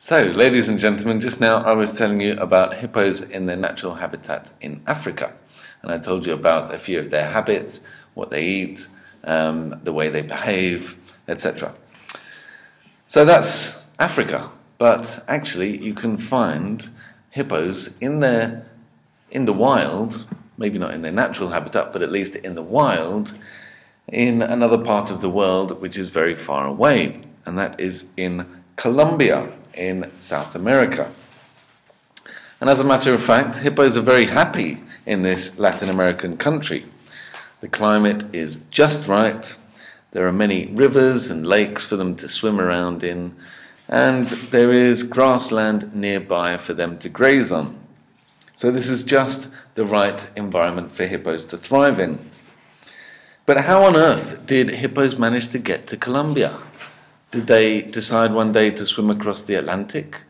So, ladies and gentlemen, just now I was telling you about hippos in their natural habitat in Africa. And I told you about a few of their habits, what they eat, the way they behave, etc. So that's Africa. But actually, you can find hippos in the wild, maybe not in their natural habitat, but at least in the wild, in another part of the world which is very far away. And that is in Colombia, in South America. And as a matter of fact, hippos are very happy in this Latin American country. The climate is just right, there are many rivers and lakes for them to swim around in, and there is grassland nearby for them to graze on. So this is just the right environment for hippos to thrive in. But how on earth did hippos manage to get to Colombia? Did they decide one day to swim across the Atlantic?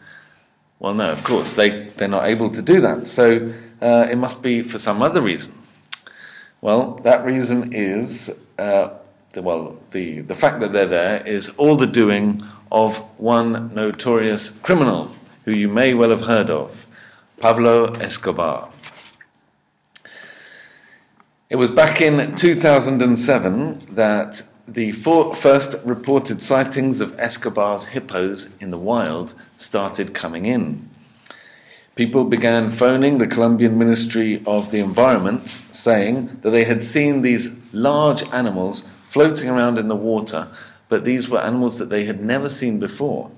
Well, no, of course, they're not able to do that, so it must be for some other reason. Well, that reason is, the fact that they're there is all the doing of one notorious criminal who you may well have heard of, Pablo Escobar. It was back in 2007 that the first reported sightings of Escobar's hippos in the wild started coming in. People began phoning the Colombian Ministry of the Environment saying that they had seen these large animals floating around in the water, but these were animals that they had never seen before.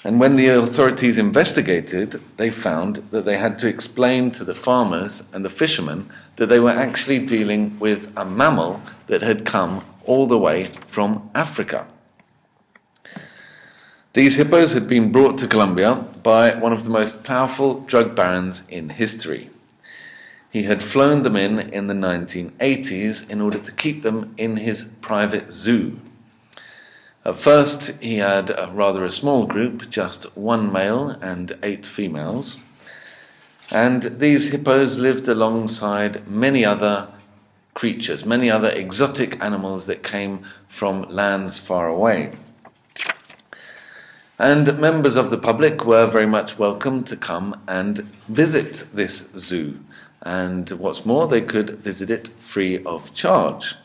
And when the authorities investigated, they found that they had to explain to the farmers and the fishermen that they were actually dealing with a mammal that had come all the way from Africa. These hippos had been brought to Colombia by one of the most powerful drug barons in history. He had flown them in the 1980s in order to keep them in his private zoo. At first, he had rather a small group, just one male and 8 females. And these hippos lived alongside many other creatures, many other exotic animals that came from lands far away. And members of the public were very much welcome to come and visit this zoo. And what's more, they could visit it free of charge.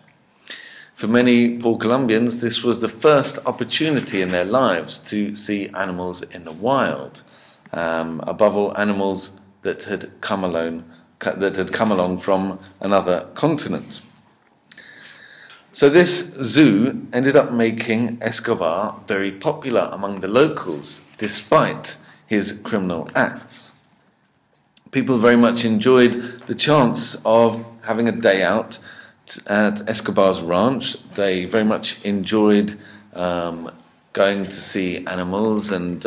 For many poor Colombians, this was the first opportunity in their lives to see animals in the wild. Above all, animals that had come along from another continent. So this zoo ended up making Escobar very popular among the locals, despite his criminal acts. People very much enjoyed the chance of having a day out at Escobar's ranch. They very much enjoyed going to see animals and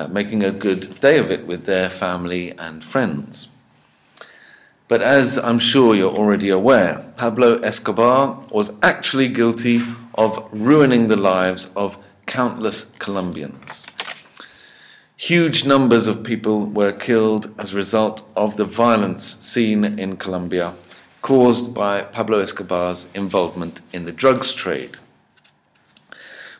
making a good day of it with their family and friends. But as I'm sure you're already aware, Pablo Escobar was actually guilty of ruining the lives of countless Colombians. Huge numbers of people were killed as a result of the violence seen in Colombia, caused by Pablo Escobar's involvement in the drugs trade.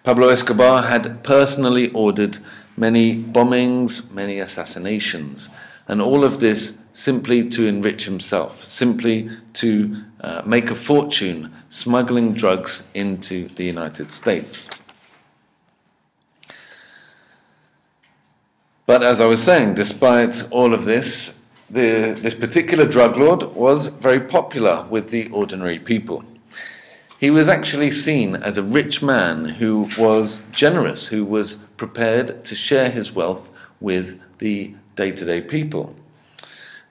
Pablo Escobar had personally ordered many bombings, many assassinations, and all of this simply to enrich himself, simply to make a fortune smuggling drugs into the United States. But as I was saying, despite all of this, this particular drug lord was very popular with the ordinary people. He was actually seen as a rich man who was generous, who was prepared to share his wealth with the day-to-day people.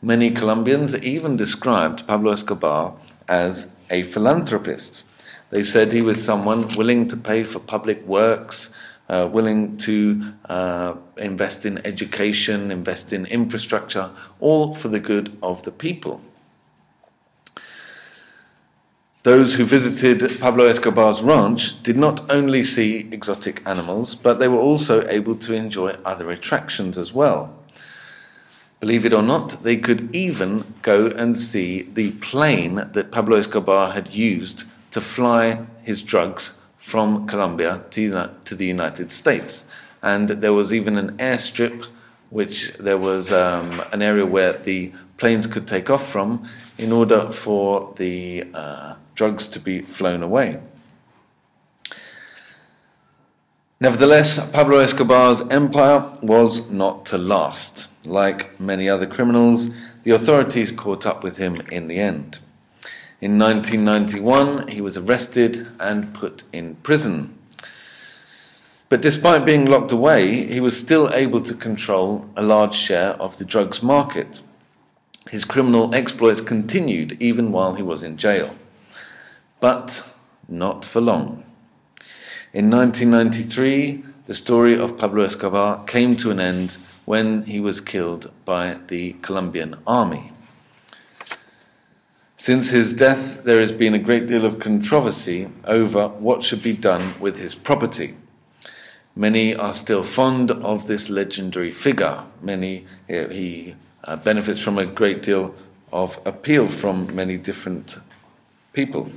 Many Colombians even described Pablo Escobar as a philanthropist. They said he was someone willing to pay for public works, willing to invest in education, invest in infrastructure, all for the good of the people. Those who visited Pablo Escobar's ranch did not only see exotic animals, but they were also able to enjoy other attractions as well. Believe it or not, they could even go and see the plane that Pablo Escobar had used to fly his drugs from Colombia to the United States. And there was even an airstrip, which there was an area where the planes could take off from in order for the drugs to be flown away. Nevertheless, Pablo Escobar's empire was not to last. Like many other criminals, the authorities caught up with him in the end. In 1991, he was arrested and put in prison. But despite being locked away, he was still able to control a large share of the drugs market. His criminal exploits continued even while he was in jail. But not for long. In 1993, the story of Pablo Escobar came to an end when he was killed by the Colombian army. Since his death, there has been a great deal of controversy over what should be done with his property. Many are still fond of this legendary figure. He benefits from a great deal of appeal from many different people.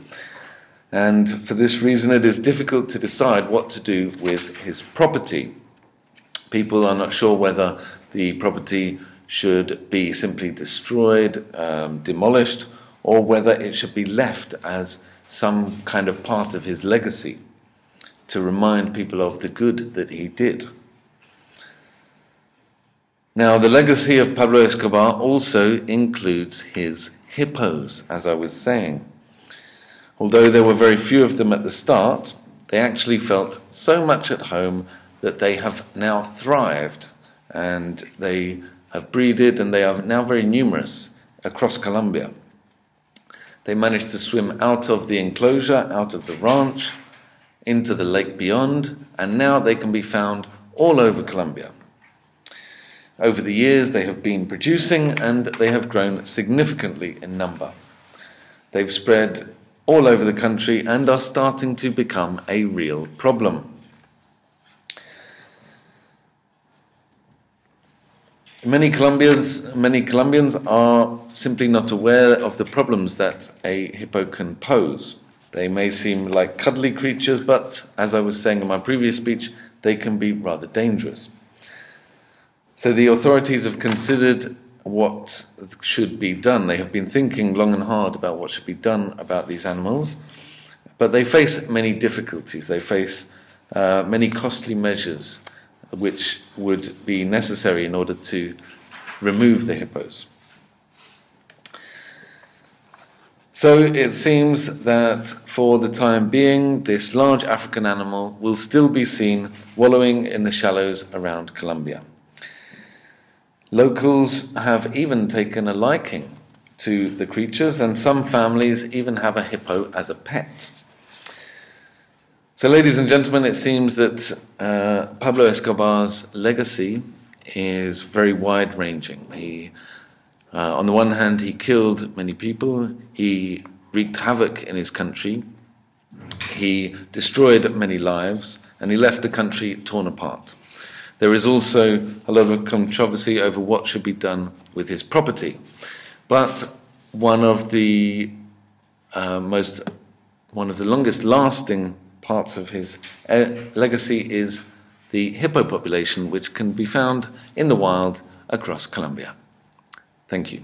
And for this reason, it is difficult to decide what to do with his property. People are not sure whether the property should be simply destroyed, demolished, or whether it should be left as some kind of part of his legacy to remind people of the good that he did. Now, the legacy of Pablo Escobar also includes his hippos, as I was saying. Although there were very few of them at the start, they actually felt so much at home that they have now thrived, and they have breeded, and they are now very numerous across Colombia. They managed to swim out of the enclosure, out of the ranch, into the lake beyond, and now they can be found all over Colombia. Over the years they have been producing, and they have grown significantly in number. They've spread all over the country and are starting to become a real problem. Many Colombians are simply not aware of the problems that a hippo can pose. They may seem like cuddly creatures, but as I was saying in my previous speech, they can be rather dangerous. So the authorities have considered what should be done. They have been thinking long and hard about what should be done about these animals, but they face many difficulties. They face many costly measures which would be necessary in order to remove the hippos. So it seems that for the time being, this large African animal will still be seen wallowing in the shallows around Colombia. Locals have even taken a liking to the creatures, and some families even have a hippo as a pet. So, ladies and gentlemen, it seems that Pablo Escobar's legacy is very wide-ranging. On the one hand, he killed many people, he wreaked havoc in his country, he destroyed many lives, and he left the country torn apart. There is also a lot of controversy over what should be done with his property. But one of the longest lasting parts of his legacy is the hippo population, which can be found in the wild across Colombia. Thank you.